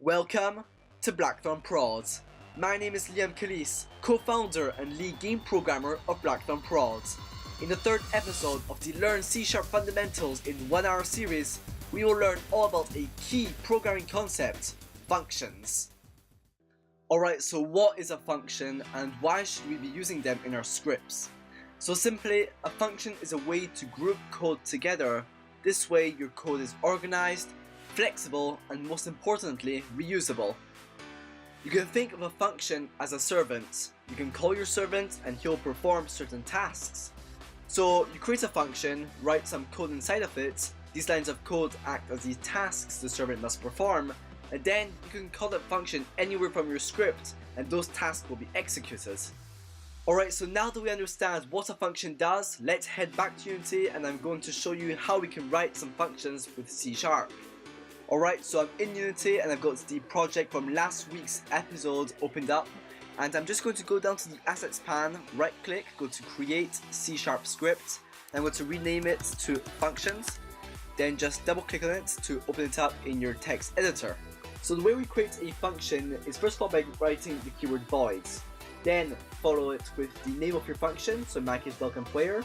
Welcome to BlackthornProd. My name is Liam Kalis, co-founder and lead game programmer of BlackthornProd. In the third episode of the Learn C# Fundamentals in 1 hour series, we will learn all about a key programming concept, functions. Alright, so what is a function and why should we be using them in our scripts? So simply, a function is a way to group code together. This way your code is organized, flexible, and most importantly, reusable. You can think of a function as a servant. You can call your servant and he'll perform certain tasks. So you create a function, write some code inside of it, these lines of code act as the tasks the servant must perform, and then you can call that function anywhere from your script and those tasks will be executed. Alright, so now that we understand what a function does, let's head back to Unity and I'm going to show you how we can write some functions with C#. Alright, so I'm in Unity and I've got the project from last week's episode opened up, and I'm just going to go down to the assets pane, right click, go to create C# script, and I'm going to rename it to functions, then just double click on it to open it up in your text editor. So the way we create a function is first of all by writing the keyword void, then follow it with the name of your function, so in my case welcome player,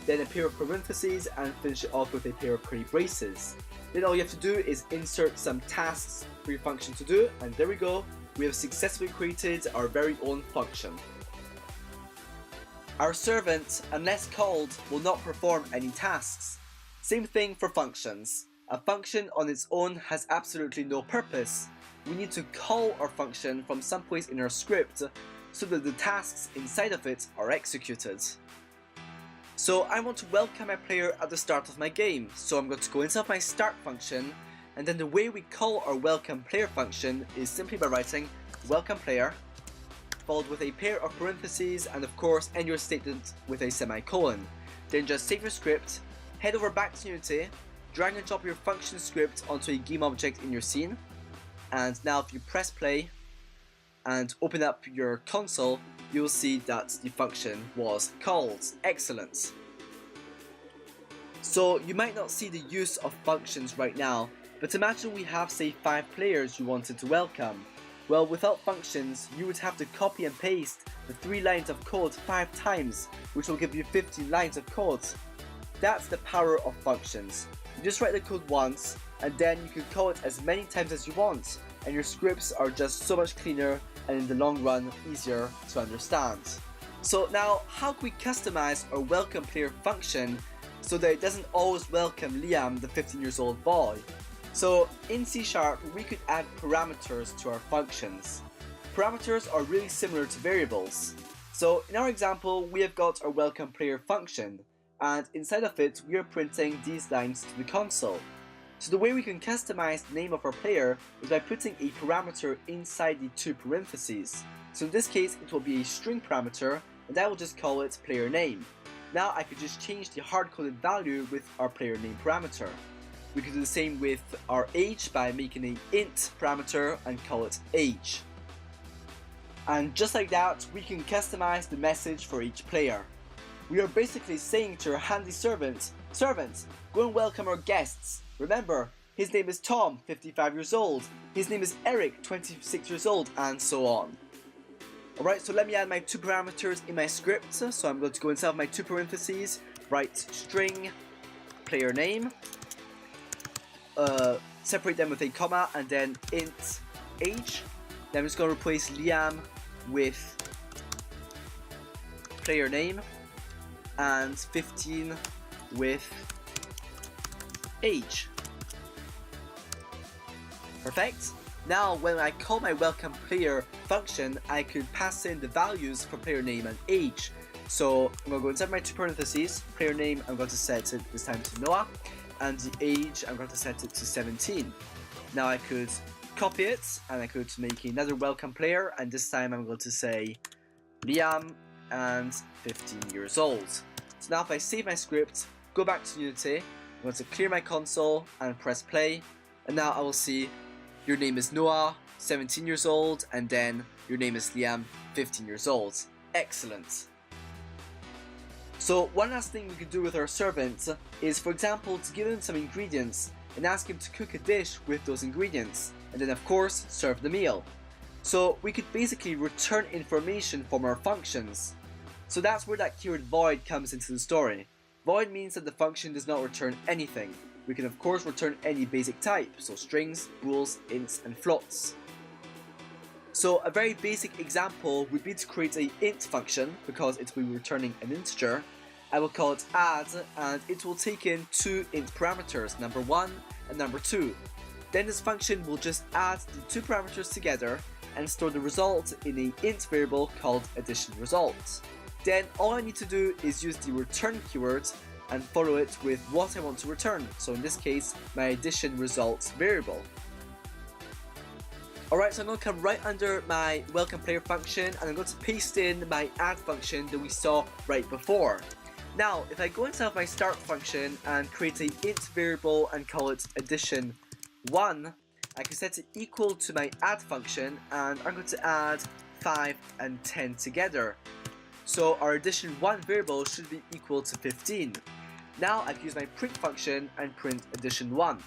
then a pair of parentheses and finish it off with a pair of curly braces. Then all you have to do is insert some tasks for your function to do, and there we go, we have successfully created our very own function. Our servant, unless called, will not perform any tasks. Same thing for functions. A function on its own has absolutely no purpose. We need to call our function from some place in our script so that the tasks inside of it are executed. So I want to welcome my player at the start of my game, so I'm going to go inside my start function, and then the way we call our welcome player function is simply by writing welcome player, followed with a pair of parentheses, and of course end your statement with a semicolon. Then just save your script, head over back to Unity, drag and drop your function script onto a game object in your scene, and now if you press play and open up your console, you'll see that the function was called. Excellent. So you might not see the use of functions right now, but imagine we have say 5 players you wanted to welcome. Well, without functions, you would have to copy and paste the 3 lines of code 5 times, which will give you 15 lines of code. That's the power of functions. You just write the code once, and then you can call it as many times as you want, and your scripts are just so much cleaner and in the long run easier to understand. So now, how can we customize our welcome player function so that it doesn't always welcome Liam, the 15 years old boy? So in C# we could add parameters to our functions. Parameters are really similar to variables. So in our example we have got our welcome player function, and inside of it we are printing these lines to the console. So the way we can customize the name of our player is by putting a parameter inside the 2 parentheses. So in this case it will be a string parameter, and I will just call it player name. Now I could just change the hard-coded value with our player name parameter. We could do the same with our age by making an int parameter and call it age. And just like that, we can customize the message for each player. We are basically saying to our handy servant, go and welcome our guests. Remember, his name is Tom, 55 years old, his name is Eric, 26 years old, and so on. Alright, so let me add my 2 parameters in my script. So I'm going to go inside my 2 parentheses, write string player name, separate them with a comma, and then int age. Then I'm just going to replace Liam with player name, and 15 with age. Perfect. Now when I call my welcome player function, I could pass in the values for player name and age. So I'm going to go inside my 2 parentheses, player name I'm going to set it this time to Noah, and the age I'm going to set it to 17. Now I could copy it and I could make another welcome player, and this time I'm going to say Liam and 15 years old. So now if I save my script, go back to Unity, I'm going to clear my console and press play, and now I will see your name is Noah, 17 years old, and then your name is Liam, 15 years old. Excellent. So one last thing we could do with our servant is, for example, to give him some ingredients and ask him to cook a dish with those ingredients. and then of course serve the meal. So we could basically return information from our functions. So that's where that keyword void comes into the story. Void means that the function does not return anything. We can of course return any basic type, so strings, bools, ints, and floats. So a very basic example would be to create a int function, because it will be returning an integer. I will call it add, and it will take in two int parameters, number 1 and number 2. Then this function will just add the two parameters together and store the result in an int variable called addition result. Then all I need to do is use the return keyword and follow it with what I want to return, so in this case my addition results variable. Alright, so I'm going to come right under my welcome player function and I'm going to paste in my add function that we saw right before. Now if I go inside my start function and create an int variable and call it addition 1, I can set it equal to my add function, and I'm going to add 5 and 10 together. So our addition 1 variable should be equal to 15. Now I can use my print function and print addition 1.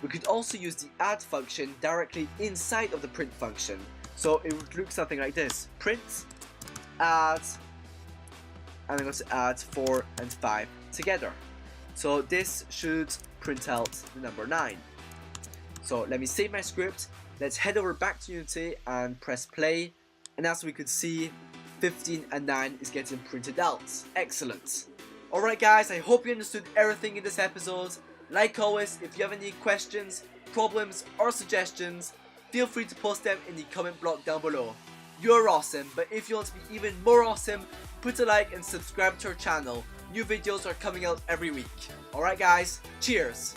We could also use the add function directly inside of the print function. So it would look something like this. Print, add, and I'm going to add 4 and 5 together. So this should print out the number 9. So let me save my script, let's head over back to Unity and press play, and as we could see, 15 and 9 is getting printed out. Excellent. Alright guys, I hope you understood everything in this episode. Like always, if you have any questions, problems or suggestions, feel free to post them in the comment block down below. You're awesome, but if you want to be even more awesome, put a like and subscribe to our channel. New videos are coming out every week. Alright guys, cheers!